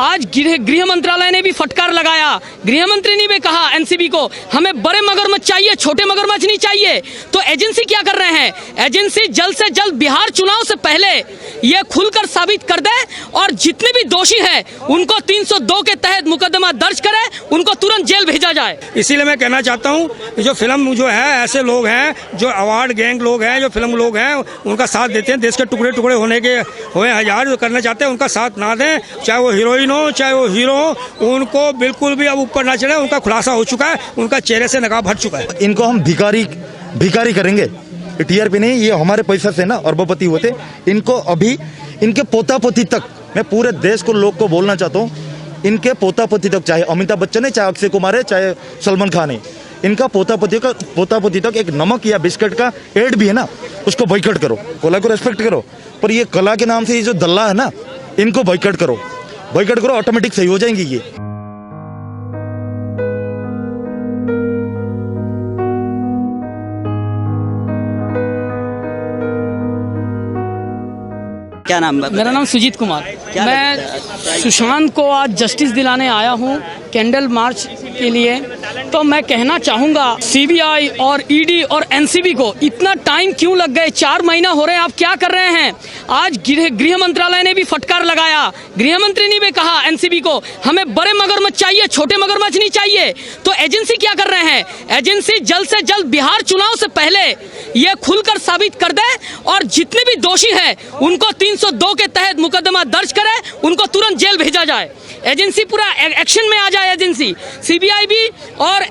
आज गृह मंत्रालय ने भी फटकार लगाया, गृह मंत्री ने भी कहा एनसीबी को हमें बड़े मगरमच्छ चाहिए, छोटे मगरमच्छ नहीं चाहिए। तो एजेंसी क्या कर रहे हैं? एजेंसी जल्द से जल्द बिहार चुनाव से पहले ये खुलकर साबित कर दे और जितने भी दोषी हैं उनको 302 के तहत मुकदमा दर्ज करे, उनको तुरंत जेल भेजा जाए। इसीलिए मैं कहना चाहता हूँ जो फिल्म जो है, ऐसे लोग हैं जो अवार्ड गैंग लोग हैं, जो फिल्म लोग हैं, उनका साथ देते हैं, देश के टुकड़े टुकड़े होने के हुए हजार जो करना चाहते हैं उनका साथ ना दें, चाहे वो हीरोइन हो चाहे वो हीरो हो, उनको बिल्कुल भी अब ऊपर ना चढ़े। उनका खुलासा हो चुका है, उनका चेहरे से नकाब हट चुका है। इनको हम भिखारी करेंगे, टीआरपी नहीं, ये हमारे पैसा से ना अरबपति होते। इनको अभी इनके पोता पोती तक, मैं पूरे देश को लोग को बोलना चाहता हूँ, इनके पोता पोती तक, चाहे अमिताभ बच्चन है, चाहे अक्षय कुमार है, चाहे सलमान खान है, इनका पोता पोती तक एक नमक या बिस्किट का एड भी है ना, उसको बॉयकॉट करो। कला को रेस्पेक्ट करो, पर ये कला के नाम से ये जो दल्ला है ना, इनको बॉयकॉट करो, ऑटोमेटिक सही हो जाएंगी ये। क्या नाम? मेरा नाम सुजीत कुमार। मैं सुशांत को आज जस्टिस दिलाने आया हूँ कैंडल मार्च के लिए। तो मैं कहना चाहूँगा सीबीआई और ईडी और एनसीबी को इतना टाइम क्यों लग गए? 4 महीना हो रहे हैं, आप क्या कर रहे हैं? आज गृह मंत्रालय ने भी फटकार लगाया, गृह मंत्री ने भी कहा एनसीबी को हमें बड़े मगरमच्छ चाहिए, छोटे मगरमच्छ नहीं चाहिए। तो एजेंसी क्या कर रहे हैं? एजेंसी जल्द से जल्द बिहार चुनाव से पहले ये खुलकर साबित कर दे और जितने भी दोषी हैं उनको 302 के तहत मुकदमा दर्ज करे, उनको तुरंत जेल भेजा जाए। एजेंसी पूरा एक्शन में आ जाए। एजेंसी सीबीआई भी और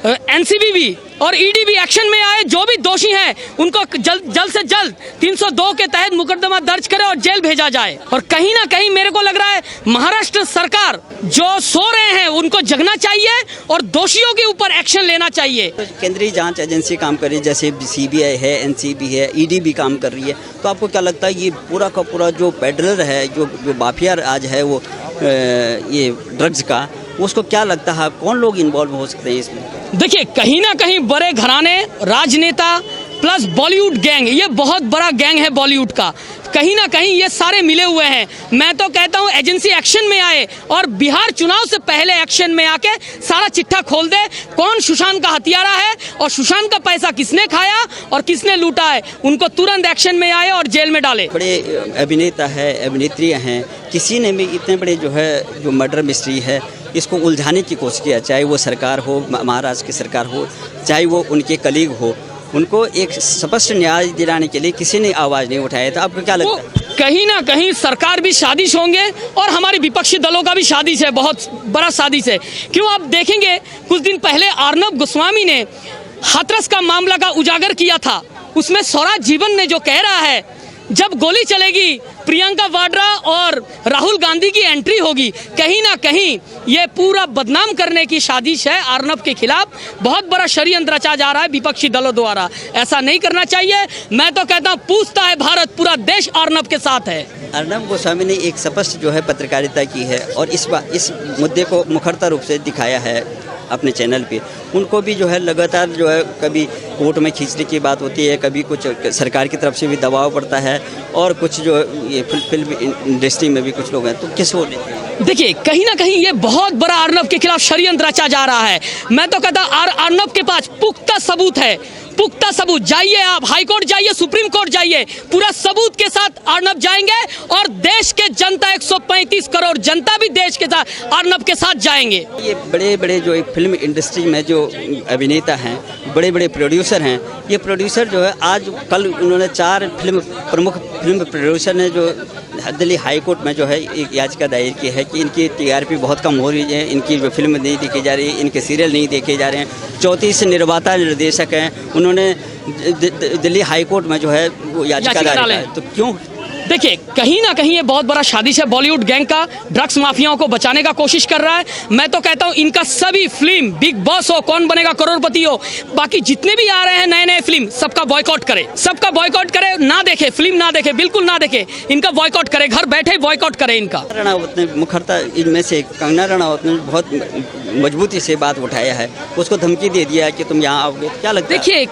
एनसीबी भी और ईडी भी एक्शन में आए। जो भी दोषी हैं उनको जल्द से जल्द 302 के तहत मुकदमा दर्ज करे और जेल भेजा जाए। और कहीं ना कहीं मेरे को लग रहा है महाराष्ट्र सरकार जो सो रहे हैं उनको जगना चाहिए और दोषियों के ऊपर एक्शन लेना चाहिए। तो केंद्रीय जांच एजेंसी काम कर रही है, जैसे सीबीआई है, एनसीबी है, ईडी भी काम कर रही है। तो आपको क्या लगता है ये पूरा का पूरा जो पेडलर है, जो माफिया आज है वो ये ड्रग्स का, उसको क्या लगता है कौन लोग इन्वॉल्व हो सकते हैं इसमें? देखिए कहीं ना कहीं बड़े घराने, राजनेता प्लस बॉलीवुड गैंग, ये बहुत बड़ा गैंग है बॉलीवुड का, कहीं ना कहीं ये सारे मिले हुए हैं। मैं तो कहता हूँ एजेंसी एक्शन में आए और बिहार चुनाव से पहले एक्शन में आके सारा चिट्ठा खोल दे, कौन सुशांत का हथियारा है और सुशांत का पैसा किसने खाया और किसने लूटा है, उनको तुरंत एक्शन में आए और जेल में डाले। बड़े अभिनेता है, अभिनेत्रियाँ हैं, किसी ने भी इतने बड़े जो मर्डर मिस्ट्री है इसको उलझाने की कोशिश किया, चाहे वो सरकार हो, महाराष्ट्र की सरकार हो, चाहे वो उनके कलीग हो, उनको एक स्पष्ट न्याय दिलाने के लिए किसी ने आवाज़ नहीं उठाया था। आपको क्या लगता है? कहीं ना कहीं सरकार भी साजिश होंगे और हमारी विपक्षी दलों का भी साजिश है, बहुत बड़ा साजिश है। क्यों? आप देखेंगे कुछ दिन पहले अर्नब गोस्वामी ने हाथरस का मामला का उजागर किया था, उसमें स्वराज जीवन ने जो कह रहा है जब गोली चलेगी प्रियंका वाड्रा और राहुल गांधी की एंट्री होगी, कहीं ना कहीं ये पूरा बदनाम करने की साजिश है अर्नब के खिलाफ। बहुत बड़ा षड्यंत्र रचा जा रहा है विपक्षी दलों द्वारा, ऐसा नहीं करना चाहिए। मैं तो कहता हूँ पूछता है भारत, पूरा देश अर्नब के साथ है। अर्नब गोस्वामी ने एक स्पष्ट जो है पत्रकारिता की है और इस मुद्दे को मुखरता रूप से दिखाया है अपने चैनल पे। उनको भी जो है लगातार जो है कभी कोर्ट में खींचने की बात होती है, कभी कुछ सरकार की तरफ से भी दबाव पड़ता है और कुछ जो ये फिल्म इंडस्ट्री में भी कुछ लोग हैं। तो किस हो देखिए कहीं ना कहीं ये बहुत बड़ा अर्नब के खिलाफ षड्यंत्र रचा जा रहा है। मैं तो कहता अर्नब के पास पुख्ता सबूत है, पुख्ता सबूत। जाइए आप हाई कोर्ट जाइए, सुप्रीम कोर्ट जाइए, पूरा सबूत के साथ अर्नब जाएंगे और देश के जनता 135 करोड़ जनता भी देश के साथ अर्नब के साथ जाएंगे। ये बड़े बड़े जो फिल्म इंडस्ट्री में जो अभिनेता हैं, बड़े बड़े प्रोड्यूसर हैं, ये प्रोड्यूसर जो है आज कल उन्होंने 4 प्रमुख फिल्म प्रोड्यूसर ने जो दिल्ली हाई कोर्ट में जो है एक याचिका दायर की है कि इनकी टीआरपी बहुत कम हो रही है, इनकी जो फिल्म नहीं देखी जा रही है, इनके सीरियल नहीं देखे जा रहे हैं। 34 निर्माता निर्देशक हैं, उन्होंने दिल्ली हाई कोर्ट में जो है वो याचिका दायर की है। तो क्यों? देखिए कहीं ना कहीं ये बहुत बड़ा साजिश है बॉलीवुड गैंग का, ड्रग्स माफियाओं को बचाने का कोशिश कर रहा है। मैं तो कहता हूँ इनका सभी फिल्म, बिग बॉस हो, कौन बनेगा करोड़पति हो, बाकी जितने भी आ रहे हैं नए नए फिल्म, सबका बॉयकॉट करे, सबका बॉयकॉट करे, ना देखे फिल्म, ना देखे, बिल्कुल ना देखे, इनका बॉयकॉट करे, घर बैठे बॉयकॉट करे इनका। रनावत ने मुखरता इनमें से कंगना रनावत ने बहुत मजबूती से बात उठाया है, उसको धमकी दे दिया कि तुम यहाँ आओगे। क्या लगता है? देखिए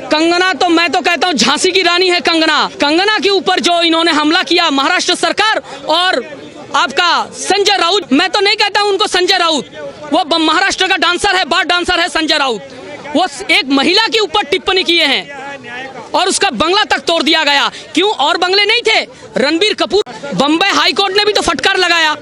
कंगना तो मैं तो कहता हूँ झांसी की रानी है। कंगना के ऊपर जो इन्होंने हमला किया महाराष्ट्र सरकार और आपका संजय राउत, मैं तो नहीं कहता हूं उनको संजय राउत, वो महाराष्ट्र का डांसर है, बार डांसर है संजय राउत। वो एक महिला के ऊपर टिप्पणी किए हैं और उसका बंगला तक तोड़ दिया गया। क्यों? और बंगले नहीं थे? रणबीर कपूर, बम्बई हाई कोर्ट ने भी तो फटकार लगाया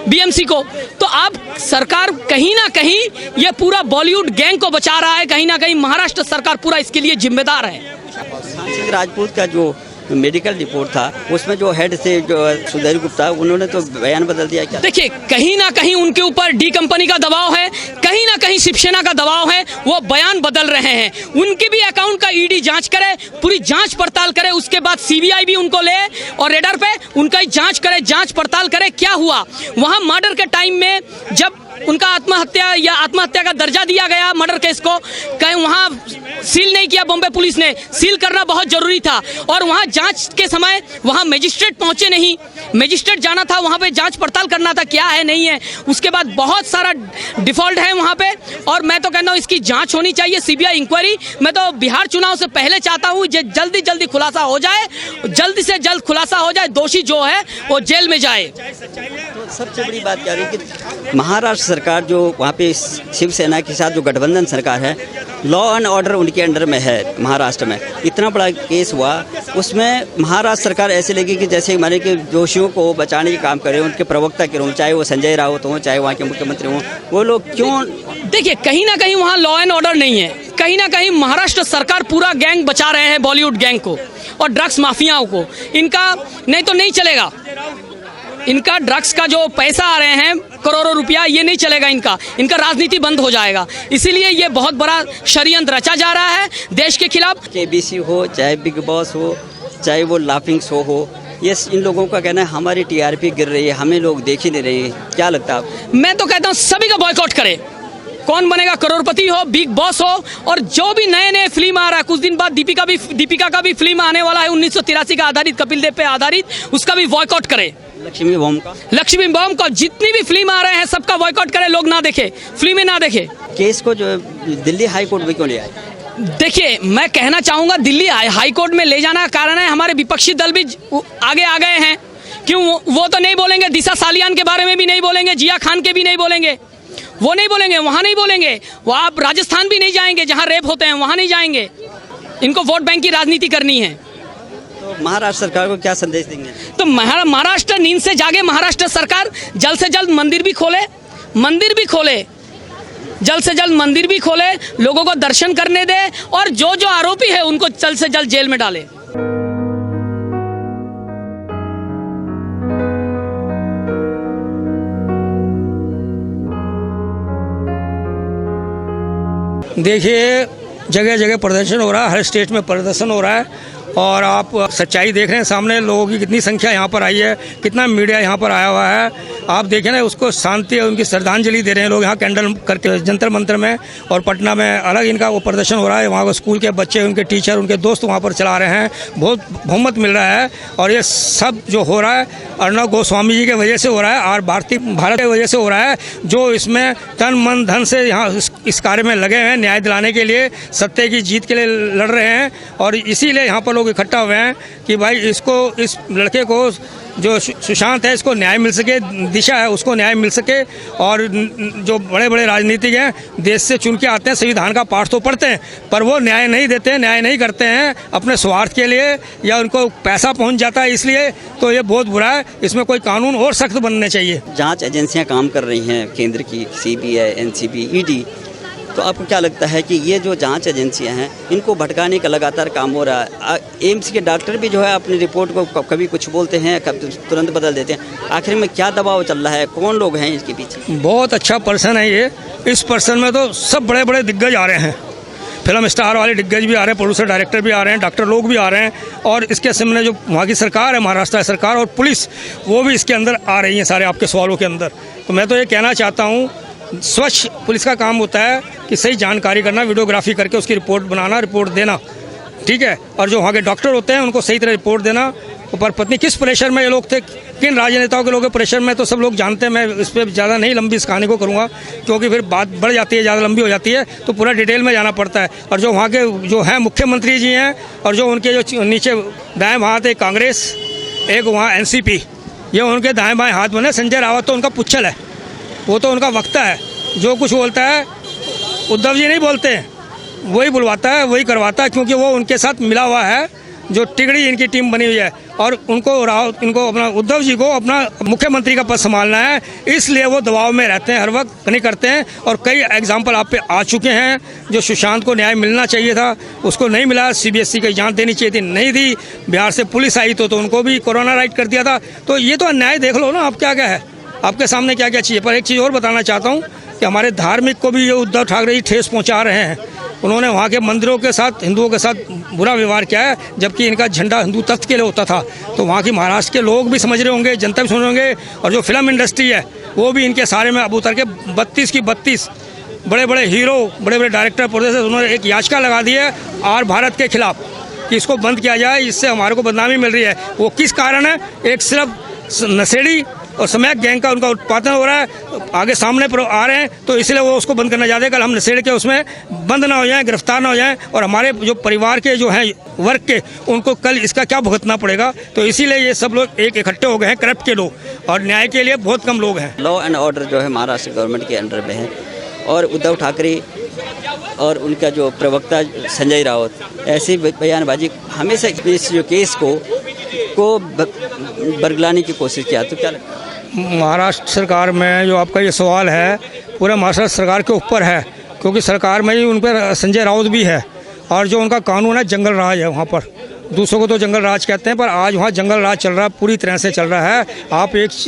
बीएमसी को। तो आप सरकार कहीं ना कहीं ये पूरा बॉलीवुड गैंग को बचा रहा है, कहीं ना कहीं महाराष्ट्र सरकार पूरा इसके लिए जिम्मेदार है। सांसद राजपूत का जो मेडिकल रिपोर्ट था उसमें जो हेड से जो सुधीर गुप्ता, उन्होंने तो बयान बदल दिया। क्या देखिए, कहीं ना कहीं उनके ऊपर डी कंपनी का दबाव है, कहीं ना कहीं शिवसेना का दबाव है, वो बयान बदल रहे हैं। उनके भी अकाउंट का ईडी जांच करे, पूरी जांच पड़ताल करे, उसके बाद सीबीआई भी उनको ले और रेडर पे उनका जांच करे, जांच पड़ताल करे क्या हुआ वहां मर्डर के टाइम में। जब उनका आत्महत्या का दर्जा दिया गया मर्डर केस को, कहीं वहां सील नहीं किया बॉम्बे पुलिस ने, सील करना बहुत जरूरी था। और वहां जांच के समय वहां मजिस्ट्रेट पहुंचे नहीं, मजिस्ट्रेट जाना था वहां पे, जांच पड़ताल करना था क्या है नहीं है। उसके बाद बहुत सारा डिफॉल्ट है वहां पे, और मैं तो कहता हूं इसकी जांच होनी चाहिए, सीबीआई इंक्वायरी। मैं तो बिहार चुनाव से पहले चाहता हूं जल्दी खुलासा हो जाए, जल्द से जल्द खुलासा हो जाए, दोषी जो है वो जेल में जाए। तो सबसे बड़ी बात क्या रही कि महाराष्ट्र सरकार जो वहाँ पे शिवसेना के साथ जो गठबंधन सरकार है, लॉ एंड ऑर्डर उनके अंडर में है। महाराष्ट्र में इतना बड़ा केस हुआ, उसमें महाराष्ट्र सरकार ऐसे लगी कि जैसे माने कि दोषियों को बचाने का काम करे, उनके प्रवक्ता के रूप, चाहे वो संजय राउत हो, चाहे वहाँ के मुख्यमंत्री हों, वो लोग क्यों? देखिए, कहीं ना कहीं वहाँ लॉ एंड ऑर्डर नहीं है, कहीं ना कहीं महाराष्ट्र सरकार पूरा गैंग बचा रहे हैं, बॉलीवुड गैंग को और ड्रग्स माफियाओं को। इनका नहीं तो नहीं चलेगा, इनका ड्रग्स का जो पैसा आ रहे हैं करोड़ों रुपया, ये नहीं चलेगा, इनका राजनीति बंद हो जाएगा। इसीलिए ये बहुत बड़ा षड्यंत्र रचा जा रहा है देश के खिलाफ। केबीसी हो, चाहे बिग बॉस हो, चाहे वो लाफिंग शो हो, ये इन लोगों का कहना है हमारी टीआरपी गिर रही है, हमें लोग देख ही नहीं रहे। क्या लगता है आपको? मैं तो कहता हूँ सभी का बॉयकॉट करे। कौन बनेगा करोड़पति हो, बिग बॉस हो, और जो भी नए फिल्म आ रहा है, कुछ दिन बाद दीपिका का भी फिल्म आने वाला है 1983 का आधारित, कपिल देव पे आधारित, उसका भी बॉयकॉट करे। लक्ष्मी बॉम्ब का जितनी भी फिल्म आ रहे हैं सबका बॉयकॉट करे, लोग ना देखे, फिल्में ना देखे। केस को जो दिल्ली हाई कोर्ट में क्यों ले आए? देखिए, मैं कहना चाहूंगा दिल्ली हाई कोर्ट में ले जाना का कारण है हमारे विपक्षी दल भी आगे आ गए हैं। क्यों? वो तो नहीं बोलेंगे, दिशा सालियान के बारे में भी नहीं बोलेंगे, जिया खान के भी नहीं बोलेंगे, वो नहीं बोलेंगे, वहां नहीं बोलेंगे, वो आप राजस्थान भी नहीं जाएंगे जहां रेप होते हैं, वहां नहीं जाएंगे। इनको वोट बैंक की राजनीति करनी है। तो महाराष्ट्र सरकार को क्या संदेश देंगे? तो महाराष्ट्र नींद से जागे, महाराष्ट्र सरकार जल्द से जल्द मंदिर भी खोले, जल्द से जल्द मंदिर भी खोले, लोगों को दर्शन करने दे, और जो आरोपी है उनको जल्द से जल्द जेल में डाले। देखिए, जगह जगह प्रदर्शन हो रहा है, हर स्टेट में प्रदर्शन हो रहा है, और आप सच्चाई देख रहे हैं सामने। लोगों की कितनी संख्या यहाँ पर आई है, कितना मीडिया यहाँ पर आया हुआ है। आप देखें ना, उसको शांति और उनकी श्रद्धांजलि दे रहे हैं लोग यहाँ कैंडल करके जंतर मंतर में, और पटना में अलग इनका वो प्रदर्शन हो रहा है। वहाँ स्कूल के बच्चे, उनके टीचर, उनके दोस्त वहाँ पर चला रहे हैं, बहुत बहुमत मिल रहा है। और ये सब जो हो रहा है अर्णव गोस्वामी जी के वजह से हो रहा है, और भारत की वजह से हो रहा है, जो इसमें तन मन धन से यहाँ इस कार्य में लगे हैं, न्याय दिलाने के लिए, सत्य की जीत के लिए लड़ रहे हैं। और इसीलिए यहाँ पर लोग इकट्ठा हुए हैं कि भाई इस लड़के को, जो सुशांत है, इसको न्याय मिल सके, दिशा है उसको न्याय मिल सके। और जो बड़े बड़े राजनीतिक हैं, देश से चुन के आते हैं, संविधान का पाठ तो पढ़ते हैं, पर वो न्याय नहीं देते हैं, न्याय नहीं करते हैं अपने स्वार्थ के लिए, या उनको पैसा पहुंच जाता है इसलिए। तो ये बहुत बुरा है, इसमें कोई कानून और सख्त बनने चाहिए। जांच एजेंसियां काम कर रही हैं, केंद्र की सीबीआई, एनसीबी, ईडी, तो आपको क्या लगता है कि ये जो जांच एजेंसियां हैं, इनको भटकाने का लगातार काम हो रहा है? एम्स के डॉक्टर भी जो है अपनी रिपोर्ट को कभी कुछ बोलते हैं, कभी तुरंत बदल देते हैं। आखिर में क्या दबाव चल रहा है, कौन लोग हैं इसके पीछे? बहुत अच्छा पर्सन है ये। इस पर्सन में तो सब बड़े बड़े दिग्गज आ रहे हैं, फिल्म स्टार वाले दिग्गज भी आ रहे हैं, प्रोड्यूसर डायरेक्टर भी आ रहे हैं, डॉक्टर लोग भी आ रहे हैं, और इसके सामने जो वहाँ की सरकार है, महाराष्ट्र सरकार और पुलिस, वो भी इसके अंदर आ रही है सारे आपके सवालों के अंदर। तो मैं तो ये कहना चाहता हूँ, स्वच्छ पुलिस का काम होता है कि सही जानकारी करना, वीडियोग्राफी करके उसकी रिपोर्ट बनाना, रिपोर्ट देना, ठीक है। और जो वहाँ के डॉक्टर होते हैं उनको सही तरह रिपोर्ट देना। पर पत्नी किस प्रेशर में ये लोग थे, किन राजनेताओं के लोग के प्रेशर में, तो सब लोग जानते हैं। मैं इस पर ज़्यादा नहीं लंबी इस कहानी को करूँगा, क्योंकि फिर बात बढ़ जाती है, ज़्यादा लंबी हो जाती है, तो पूरा डिटेल में जाना पड़ता है। और जो वहाँ के जो हैं मुख्यमंत्री जी हैं, और जो उनके जो नीचे दाएँ हाथ, एक कांग्रेस, एक वहाँ एनसीपी, ये उनके दाएं बाएं हाथ बने। संजय रावत तो उनका पुच्छल है, वो तो उनका वक्ता है, जो कुछ बोलता है उद्धव जी नहीं बोलते हैं, वही बुलवाता है, वही करवाता है, क्योंकि वो उनके साथ मिला हुआ है। जो टिगड़ी इनकी टीम बनी हुई है और इनको अपना उद्धव जी को अपना मुख्यमंत्री का पद संभालना है, इसलिए वो दबाव में रहते हैं, हर वक्त नहीं करते हैं। और कई एग्जाम्पल आप पे आ चुके हैं। जो सुशांत को न्याय मिलना चाहिए था उसको नहीं मिला, CBSE की जांच देनी चाहिए थी, नहीं दी। बिहार से पुलिस आई तो उनको भी कोरोना राइट कर दिया था। तो ये तो अन्याय देख लो ना, आप क्या क्या है, आपके सामने क्या क्या चाहिए। पर एक चीज़ और बताना चाहता हूँ कि हमारे धार्मिक को भी ये उद्धव ठाकरे जी ठेस पहुँचा रहे हैं। उन्होंने वहाँ के मंदिरों के साथ, हिंदुओं के साथ बुरा व्यवहार किया है, जबकि इनका झंडा हिंदू तत्व के लिए होता था। तो वहाँ की महाराष्ट्र के लोग भी समझ रहे होंगे, जनता भी समझ रहे होंगे, और जो फिल्म इंडस्ट्री है वो भी इनके सारे में अब उतर के 32 की 32 बड़े बड़े हीरो, बड़े बड़े डायरेक्टर, प्रोड्यूसर, उन्होंने एक याचिका लगा दी है आर भारत के खिलाफ कि इसको बंद किया जाए, इससे हमारे को बदनामी मिल रही है। वो किस कारण है? एक सिर्फ नशेड़ी और समैक गैंग का उनका उत्पादन हो रहा है, आगे सामने आ रहे हैं, तो इसलिए वो उसको बंद करना चाहते हैं। कल हम नशेड़ के उसमें बंद ना हो जाएं, गिरफ्तार ना हो जाएं, और हमारे जो परिवार के जो हैं वर्ग के, उनको कल इसका क्या भुगतना पड़ेगा। तो इसीलिए ये सब लोग एक इकट्ठे हो गए हैं, करप्ट के लोग, और न्याय के लिए बहुत कम लोग हैं। लॉ एंड ऑर्डर जो है महाराष्ट्र गवर्नमेंट के अंडर में है, और उद्धव ठाकरे और उनका जो प्रवक्ता संजय राउत ऐसी बयानबाजी हमेशा इस जो केस को बरगलाने की कोशिश किया। तो क्या लगता है? महाराष्ट्र सरकार में जो आपका ये सवाल है पूरा महाराष्ट्र सरकार के ऊपर है, क्योंकि सरकार में ही उन पर संजय राउत भी है, और जो उनका कानून है जंगल राज है वहाँ पर। दूसरों को तो जंगल राज कहते हैं, पर आज वहाँ जंगल राज चल रहा है, पूरी तरह से चल रहा है।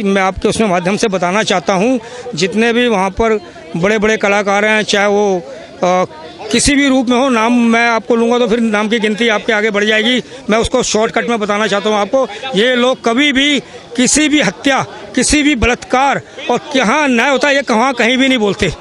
मैं आपके उसमें माध्यम से बताना चाहता हूँ, जितने भी वहाँ पर बड़े बड़े कलाकार हैं, चाहे वो किसी भी रूप में हो, नाम मैं आपको लूँगा तो फिर नाम की गिनती आपके आगे बढ़ जाएगी। मैं उसको शॉर्टकट में बताना चाहता हूँ आपको। ये लोग कभी भी किसी भी हत्या, किसी भी बलात्कार और कहाँ न्याय होता है ये कहीं भी नहीं बोलते।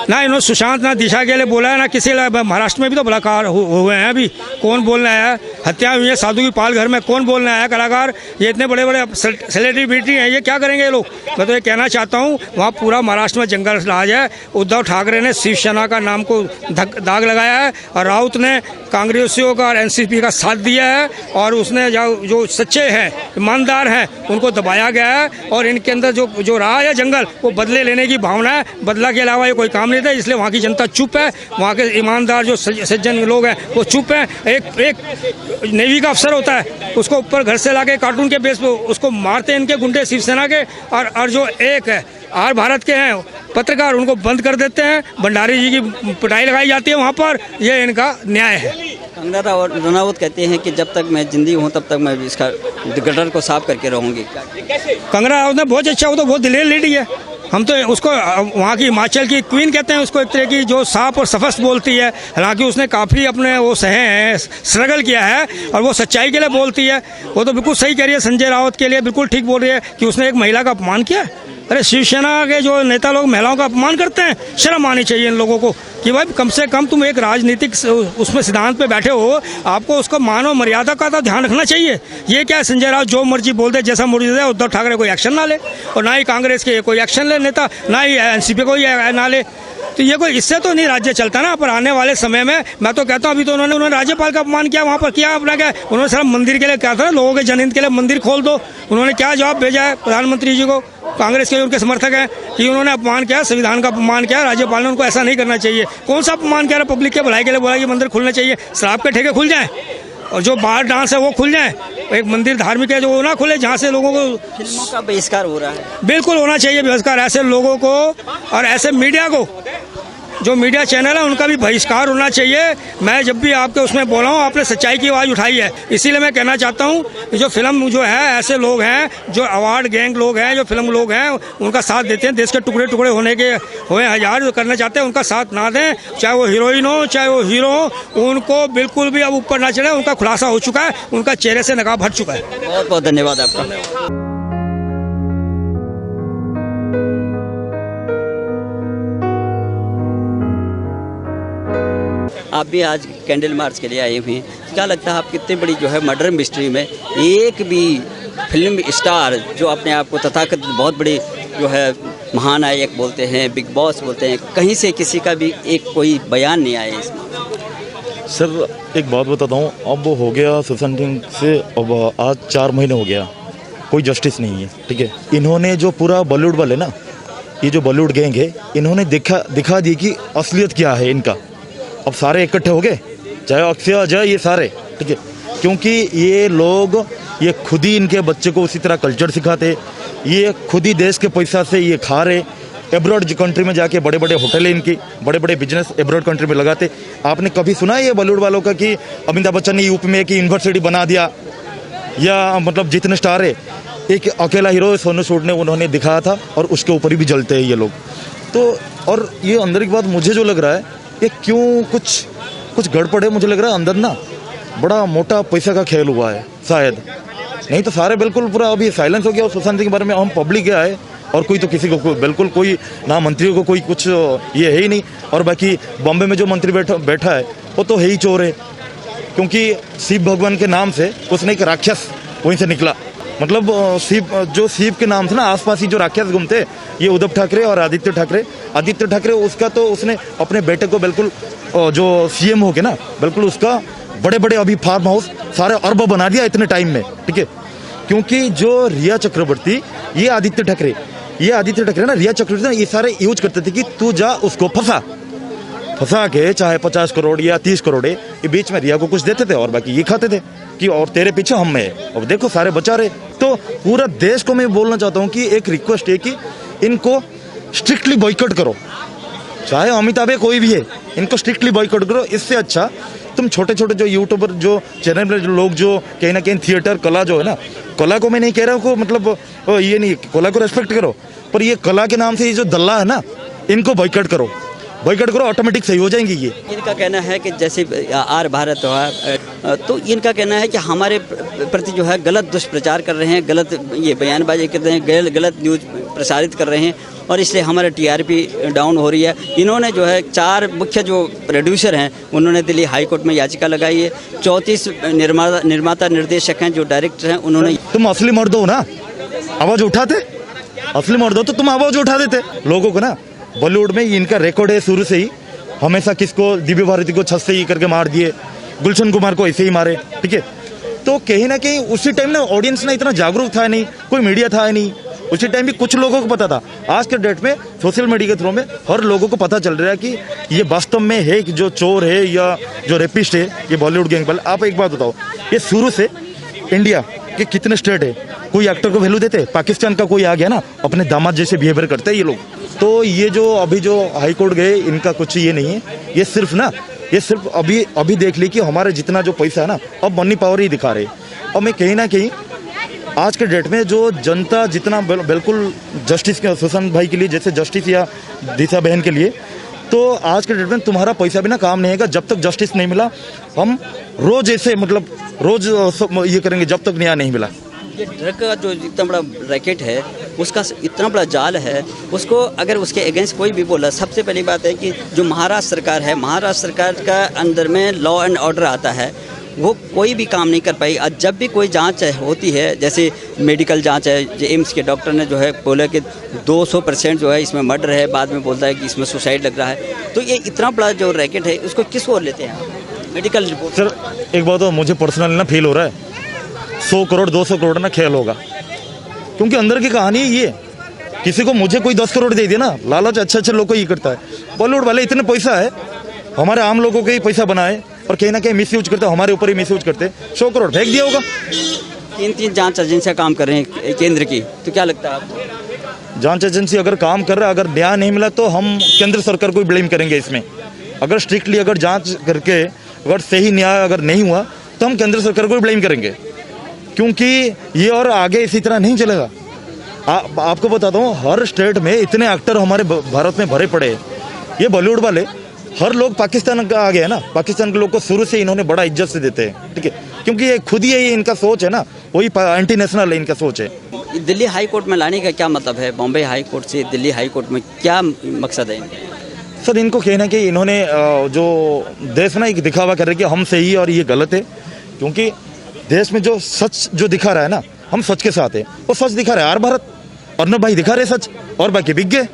ना इन्होंने सुशांत ना दिशा के लिए बोला है, ना किसी महाराष्ट्र में भी तो बलात्कार हुए हैं। अभी कौन बोलने आया है? हत्या हुई है साधु की पाल घर में, कौन बोलने आया? कलाकार, ये इतने बड़े बड़े सेलिब्रिटी हैं, ये क्या करेंगे ये लोग? मैं तो ये कहना चाहता हूँ, वहाँ पूरा महाराष्ट्र में जंगल राज है। उद्धव ठाकरे ने शिवसेना का नाम को दाग लगाया है, और राउत ने कांग्रेसियों का और NCP का साथ दिया है, और उसने जो सच्चे हैं, ईमानदार हैं, उनको दबाया गया है। और इनके अंदर जो रहा है जंगल, वो बदले लेने की भावना है, बदला के अलावा ये कोई काम नहीं था। इसलिए वहाँ की जनता चुप है, वहाँ के ईमानदार जो सज्जन लोग हैं वो चुप हैं। एक नेवी का अफसर होता है, उसको ऊपर घर से लाके कार्टून के बेस पे उसको मारते हैं इनके गुंडे शिवसेना के, और जो एक है आर भारत के हैं पत्रकार, उनको बंद कर देते हैं। भंडारी जी की पिटाई लगाई जाती है वहाँ पर। ये इनका न्याय है। कंगना रनावत कहते हैं कि जब तक मैं जिंदगी हूँ तब तक मैं इसका गटर को साफ करके रहूँगी। कंगना राउत ने बहुत अच्छा, वो तो बहुत दिलेर लेडी है। हम तो उसको वहाँ की हिमाचल की क्वीन कहते हैं उसको, एक तरह की जो साफ और सफस्त बोलती है। हालांकि उसने काफ़ी अपने वो सहे हैं, स्ट्रगल किया है, और वो सच्चाई के लिए बोलती है। वो तो बिल्कुल सही कह रही है, संजय राउत के लिए बिल्कुल ठीक बोल रही है कि उसने एक महिला का अपमान किया। अरे शिवसेना के जो नेता लोग महिलाओं का अपमान करते हैं, शर्म आनी चाहिए इन लोगों को कि भाई कम से कम तुम एक राजनीतिक उसमें सिद्धांत पे बैठे हो, आपको उसको मानव मर्यादा का तो ध्यान रखना चाहिए। ये क्या संजय राउत जो मर्जी बोल दे, जैसा मर्जी दे, उद्धव ठाकरे कोई एक्शन ना ले, और ना ही कांग्रेस के कोई एक्शन ले नेता, ना ही NCP कोई ना ले। तो ये कोई, इससे तो नहीं राज्य चलता ना। पर आने वाले समय में मैं तो कहता हूँ, अभी तो उन्होंने राज्यपाल का अपमान किया, वहाँ पर किया अपना क्या, उन्होंने सिर्फ मंदिर के लिए क्या था, लोगों के जनहित के लिए मंदिर खोल दो। उन्होंने क्या जवाब भेजा है प्रधानमंत्री जी को? कांग्रेस के उनके समर्थक हैं कि उन्होंने अपमान किया, संविधान का अपमान किया, राज्यपाल ने उनको ऐसा नहीं करना चाहिए। कौन सा अपमान किया? पब्लिक के भलाई के लिए बोला कि मंदिर खुलने चाहिए, शराब के ठेके खुल जाएं, और जो बार डांस है वो खुल जाए। एक मंदिर धार्मिक है जो वो ना खुले, जहाँ से लोगों को फिल्मों का बहिष्कार हो रहा है। बिल्कुल होना चाहिए बहिष्कार, ऐसे लोगों को, और ऐसे मीडिया को, जो मीडिया चैनल है उनका भी बहिष्कार होना चाहिए। मैं जब भी आपके उसमें बोला हूँ, आपने सच्चाई की आवाज़ उठाई है, इसीलिए मैं कहना चाहता हूँ कि जो फिल्म जो है, ऐसे लोग हैं जो अवार्ड गैंग लोग हैं, जो फिल्म लोग हैं, उनका साथ देते हैं। देश के टुकड़े टुकड़े होने के हुए हजार जो करना चाहते हैं, उनका साथ ना दें, चाहे वो हीरोइन हो चाहे वो हीरो हो, उनको बिल्कुल भी अब ऊपर ना चढ़े। उनका खुलासा हो चुका है, उनका चेहरे से नकाब हट चुका है। बहुत बहुत धन्यवाद आपका। आप भी आज कैंडल मार्च के लिए आए हुए हैं, क्या लगता है आप कितनी बड़ी जो है मर्डर मिस्ट्री में एक भी फिल्म स्टार जो अपने आप को तथाकथित बहुत बड़ी जो है महानायक बोलते हैं, बिग बॉस बोलते हैं, कहीं से किसी का भी एक कोई बयान नहीं आया इसमें? सर एक बात बताता हूँ, अब हो गया सुशांत सिंह से अब आज 4 महीने हो गया, कोई जस्टिस नहीं है, ठीक है। इन्होंने जो पूरा बॉलीवुड वाले ना, ये जो बॉलीवुड गैंग है, इन्होंने दिखा दी कि असलियत क्या है इनका। अब सारे इकट्ठे हो गए, चाहे अक्षय अजय, ये सारे, ठीक है। क्योंकि ये लोग ये खुद ही इनके बच्चे को उसी तरह कल्चर सिखाते, ये खुद ही देश के पैसा से ये खा रहे, एब्रॉड कंट्री में जाके बड़े बड़े होटल है इनकी, बड़े बड़े बिजनेस एब्रॉड कंट्री में लगाते। आपने कभी सुना है ये बॉलीवुड वालों का कि अमिताभ बच्चन ने यूपी में एक यूनिवर्सिटी बना दिया, या मतलब जितने स्टार है, एक अकेला हीरो सोनू सूद ने उन्होंने दिखाया था और उसके ऊपर भी जलते हैं ये लोग। तो और ये अंदर की बात मुझे जो लग रहा है, ये क्यों कुछ गड़बड़ है, मुझे लग रहा है अंदर ना बड़ा मोटा पैसा का खेल हुआ है शायद। नहीं तो सारे बिल्कुल पूरा अभी साइलेंस हो गया। और सुशांत सिंह के बारे में हम पब्लिक क्या है, और कोई तो किसी को बिल्कुल कोई ना मंत्रियों को कोई कुछ ये है ही नहीं। और बाकी बॉम्बे में जो मंत्री बैठा है वो तो है ही चोर है, क्योंकि शिव भगवान के नाम से उसने एक राक्षस वहीं से निकला। मतलब शिव के नाम से ना आसपास ही जो राक्षस घूमते, ये उद्धव ठाकरे और आदित्य ठाकरे उसका तो उसने अपने बेटे को बिल्कुल जो सीएम हो गए ना, बिल्कुल उसका बड़े बड़े अभी फार्म हाउस सारे अरब बना दिया इतने टाइम में, ठीक है। क्योंकि जो रिया चक्रवर्ती, ये आदित्य ठाकरे ना, रिया चक्रवर्ती ना, ये सारे यूज करते थे कि तू जा उसको फंसा के, चाहे 50 करोड़ या 30 करोड़ है, ये बीच में रिया को कुछ देते थे और बाकी ये खाते थे कि और तेरे पीछे हम में है। अब देखो सारे बचा रहे। तो पूरा देश को मैं बोलना चाहता हूँ कि एक रिक्वेस्ट है कि इनको स्ट्रिक्टली बॉयकॉट करो, चाहे अमिताभ है कोई भी है, इनको स्ट्रिक्टली बॉयकॉट करो। इससे अच्छा तुम छोटे छोटे जो यूट्यूबर, जो चैनल में जो लोग जो कहीं ना कहीं थिएटर कला जो है ना, कला को मैं नहीं कह रहा हूँ को मतलब ये नहीं, कला को रेस्पेक्ट करो, पर ये कला के नाम से ये जो दल्ला है ना, इनको बॉयकॉट करो, ऑटोमेटिक सही हो जाएंगी। ये इनका कहना है कि जैसे आर भारत हुआ, तो इनका कहना है कि हमारे प्रति जो है गलत दुष्प्रचार कर रहे हैं, गलत ये बयानबाजी कर रहे हैं, गलत न्यूज़ प्रसारित कर रहे हैं, और इसलिए हमारा टीआरपी डाउन हो रही है। इन्होंने जो है 4 मुख्य जो प्रोड्यूसर हैं, उन्होंने दिल्ली हाई कोर्ट में याचिका लगाई है। 34 निर्माता निर्देशक हैं जो डायरेक्टर हैं, उन्होंने। तुम असली मर्द हो ना, आवाज़ उठाते, असली मर्द हो तो तुम आवाज़ उठा देते लोगों को ना। बॉलीवुड में इनका रिकॉर्ड है शुरू से ही, हमेशा किसको, दिव्य भारती को छत से ही करके मार दिए, गुलशन कुमार को ऐसे ही मारे, ठीक है। तो कहीं ना कहीं उसी टाइम ना ऑडियंस ना इतना जागरूक था नहीं, कोई मीडिया था नहीं, उसी टाइम भी कुछ लोगों को पता था। आज के डेट में सोशल मीडिया के थ्रू में हर लोगों को पता चल रहा है कि ये वास्तव में है कि जो चोर है या जो रेपिस्ट है ये बॉलीवुड गैंग वाले। आप एक बात बताओ, ये शुरू से इंडिया के कितने स्टेट है, कोई एक्टर को वैल्यू देते? पाकिस्तान का कोई आ गया ना, अपने दामाद जैसे बिहेवियर करते हैं ये लोग। तो ये जो अभी जो हाई कोर्ट गए, इनका कुछ ये नहीं है, ये सिर्फ अभी देख ली कि हमारे जितना जो पैसा है ना, अब मनी पावर ही दिखा रहे। अब मैं कहीं ना कहीं आज के डेट में जो जनता जितना बिल्कुल जस्टिस के, सुशांत भाई के लिए जैसे जस्टिस या दिशा बहन के लिए, तो आज के डेट में तुम्हारा पैसा भी ना काम नहीं आएगा जब तक जस्टिस नहीं मिला। हम रोज ऐसे मतलब रोज ये करेंगे जब तक न्याय नहीं मिला। ये ड्रग का जो इतना बड़ा रैकेट है, उसका इतना बड़ा जाल है, उसको अगर उसके अगेंस्ट कोई भी बोला, सबसे पहली बात है कि जो महाराष्ट्र सरकार है, महाराष्ट्र सरकार का अंदर में लॉ एंड ऑर्डर आता है, वो कोई भी काम नहीं कर पाई। आज जब भी कोई जांच होती है, जैसे मेडिकल जांच है, जो एम्स के डॉक्टर ने जो है बोला कि 200% जो है इसमें मर्डर है, बाद में बोलता है कि इसमें सुसाइड लग रहा है। तो ये इतना बड़ा जो रैकेट है, उसको किस ओर लेते हैं मेडिकल रिपोर्ट? सर एक बात तो मुझे पर्सनली ना फील हो रहा है, 100 करोड़ 200 करोड़ ना खेल होगा, क्योंकि अंदर की कहानी ये, किसी को मुझे कोई 10 करोड़ दे दिया ना, लालच अच्छे लोग को ये करता है। बॉलीवुड वाले इतने पैसा है, हमारे आम लोगों के ही पैसा बनाए और कहीं ना कहीं मिस यूज करते, हमारे ऊपर ही मिस यूज करते। 100 करोड़ फेंक दिया होगा। 3 जांच एजेंसियां काम कर रहे हैं केंद्र की, तो क्या लगता है आपको? जांच एजेंसी अगर काम कर रहा है, अगर न्याय नहीं मिला तो हम केंद्र सरकार को ब्लेम करेंगे इसमें। अगर स्ट्रिक्टली अगर जांच करके अगर सही न्याय अगर नहीं हुआ तो हम केंद्र सरकार को ब्लेम करेंगे, क्योंकि ये और आगे इसी तरह नहीं चलेगा। आपको बताता हूँ, हर स्टेट में इतने एक्टर हमारे भारत में भरे पड़े हैं। ये बॉलीवुड वाले हर लोग पाकिस्तान का आ गया ना, पाकिस्तान के लोग को शुरू से इन्होंने बड़ा इज्जत से देते हैं, ठीक है, क्योंकि ये खुद ही ये इनका सोच है ना, वही एंटी नेशनल है इनका सोच है। दिल्ली हाई कोर्ट में लाने का क्या मतलब है? बॉम्बे हाई कोर्ट से दिल्ली हाई कोर्ट में क्या मकसद है? सर इनको कहना कि इन्होंने जो देश ना एक दिखावा कर रहे कि हम सही और ये गलत है, क्योंकि देश में जो सच जो दिखा रहा है ना, हम सच के साथ है, वो सच दिखा रहा है। आर भारत अर्नब भाई दिखा रहे सच, और बाकी बिक गए,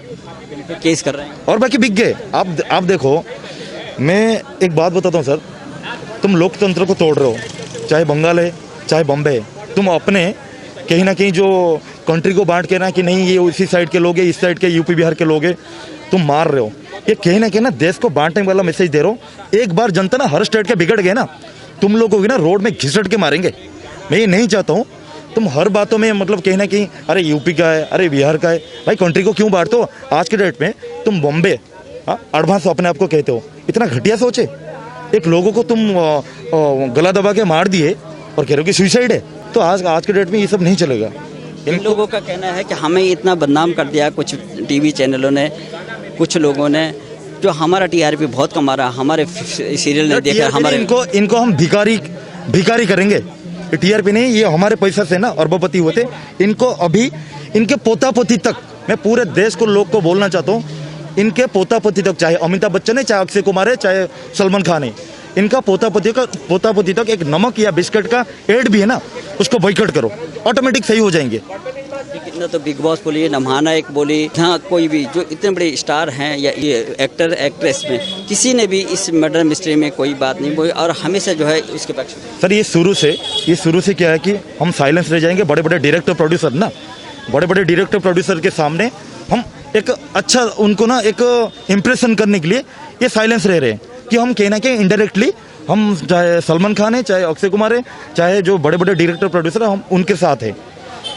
केस कर रहे हैं और बाकी बिक गए। आप देखो, मैं एक बात बताता हूँ सर, तुम लोकतंत्र को तोड़ रहे हो, चाहे बंगाल है चाहे बॉम्बे है, तुम अपने कहीं ना कहीं जो कंट्री को बांट के ना कि नहीं ये उसी साइड के लोग हैं, इस साइड के यूपी बिहार के लोग हैं, तुम मार रहे हो, ये कहीं ना देश को बांटने वाला मैसेज दे रहे हो। एक बार जनता ना हर स्टेट के बिगड़ गए ना, तुम लोगों को ना रोड में घिसट के मारेंगे। मैं ये नहीं चाहता हूँ तुम हर बातों में मतलब कहीं ना कहीं अरे यूपी का है, अरे बिहार का है, भाई कंट्री को क्यों बांटते हो? आज के डेट में तुम बॉम्बे एडवांस अपने आप को कहते हो, इतना घटिया सोचे। एक लोगों को तुम गला दबा के मार दिए और कह रहे हो कि सुसाइड है, तो आज के डेट में ये सब नहीं चलेगा। इन लोगों का कहना है कि हमें इतना बदनाम कर दिया कुछ टीवी चैनलों ने, कुछ लोगों ने, जो हमारा टीआरपी बहुत कमा रहा, हमारे सीरियल ने देखा, हमारे इनको हम भिखारी करेंगे। टीआरपी नहीं, ये हमारे पैसा से ना अरबपति होते। इनको अभी इनके पोता पोती तक, मैं पूरे देश को लोग को बोलना चाहता हूँ, इनके पोता पोती तक, चाहे अमिताभ बच्चन है, चाहे अक्षय कुमार है, चाहे सलमान खान है, इनका पोता पोती तक एक नमक या बिस्किट का एड भी है ना, उसको बॉयकॉट करो, ऑटोमेटिक सही हो जाएंगे। कितना तो बिग बॉस बोलिए, नमहाना एक बोली, जहाँ कोई भी जो इतने बड़े स्टार हैं या ये एक्टर एक्ट्रेस में किसी ने भी इस मर्डर मिस्ट्री में कोई बात नहीं बोली और हमेशा जो है उसके पक्ष। सर ये शुरू से क्या है कि हम साइलेंस रह जाएंगे। बड़े बड़े डायरेक्टर प्रोड्यूसर ना, बड़े बड़े डायरेक्टर प्रोड्यूसर के सामने हम एक अच्छा उनको ना एक इम्प्रेशन करने के लिए ये साइलेंस रह रहे हैं कि हम कहीं ना कहीं इनडायरेक्टली हम, चाहे सलमान खान है, चाहे अक्षय कुमार है, चाहे जो बड़े बड़े डायरेक्टर प्रोड्यूसर है, हम उनके साथ है,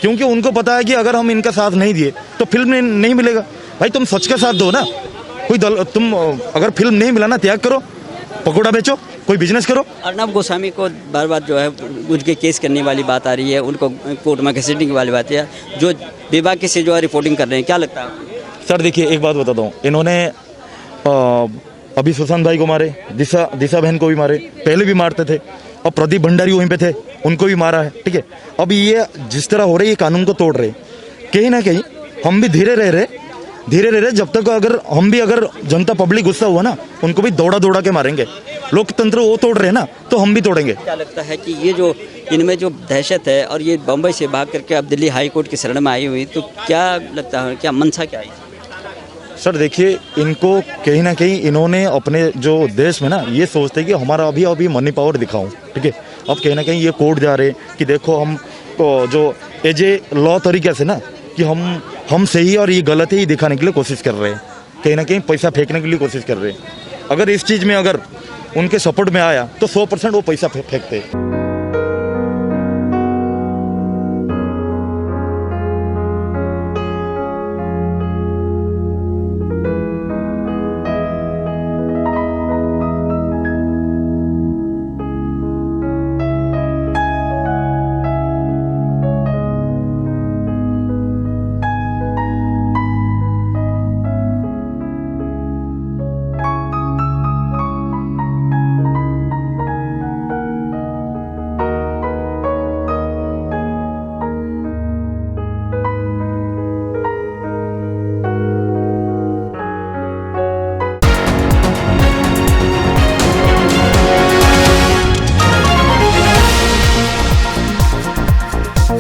क्योंकि उनको पता है कि अगर हम इनका साथ नहीं दिए तो फिल्म नहीं मिलेगा। भाई तुम सच का साथ दो ना, कोई तुम अगर फिल्म नहीं मिला ना, त्याग करो, पकौड़ा बेचो, कोई बिजनेस करो। अर्नब गोस्वामी को बार बार जो है उनके केस करने वाली बात आ रही है, उनको कोर्ट में घसीटने वाली बात है, जो बेबाकी से जो है रिपोर्टिंग कर रहे हैं, क्या लगता है? सर देखिए एक बात बताता हूँ, इन्होंने अभी सुशांत भाई को मारे, दिशा बहन को भी मारे, पहले भी मारते थे, और प्रदीप भंडारी वहीं पे थे, उनको भी मारा है, ठीक है। अब ये जिस तरह हो रही है, ये कानून को तोड़ रहे, कहीं ना कहीं हम भी धीरे रह रहे, जब तक अगर जनता पब्लिक गुस्सा हुआ ना, उनको भी दौड़ा के मारेंगे। लोकतंत्र वो तोड़ रहे ना, तो हम भी तोड़ेंगे। क्या लगता है कि ये जो इनमें जो दहशत है और ये बम्बई से भाग करके अब दिल्ली हाई कोर्ट की शरण में आई हुई, तो क्या लगता है, क्या मंशा क्या है? सर देखिए, इनको कहीं ना कहीं इन्होंने अपने जो देश में ना ये सोचते हैं कि हमारा अभी मनी पावर दिखाऊं, ठीक है। अब कहीं ना कहीं ये कोर्ट जा रहे कि देखो हम जो एज ए लॉ तरीके से ना कि हम सही और ये गलत है, ये दिखाने के लिए कोशिश कर रहे हैं, कहीं ना कहीं पैसा फेंकने के लिए कोशिश कर रहे हैं। अगर इस चीज़ में अगर उनके सपोर्ट में आया तो 100% वो पैसा फेंकते हैं।